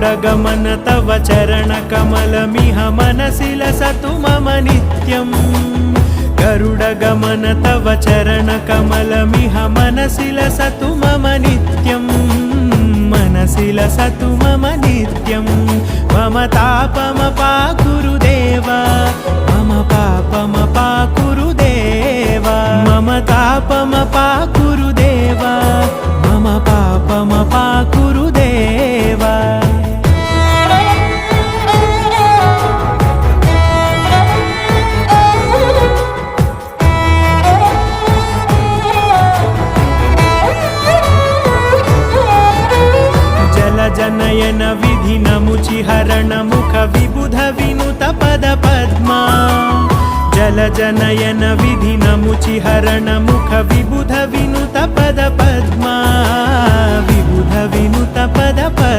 गरुडगमन तव चरणकमलमिह मनसि लसतु मम नित्यम् गरुडगमन तव चरणकमलमिह मनसि लसतु मम नित्यम् मनसि लसतु मम नित्यं मम तापमपाकुरु देवा मम पापमपाकुरु देवा मम तापमपाकुरु देवा मम पापमपाकुरु देवा जनयन विधि नमुचिहरण मुख विबुध विनुत पद पद्मा जल जनयन विधि नमुचिहरण मुख विबुध विनुत पद पद्मा विबुध विनुत पद पद्मा।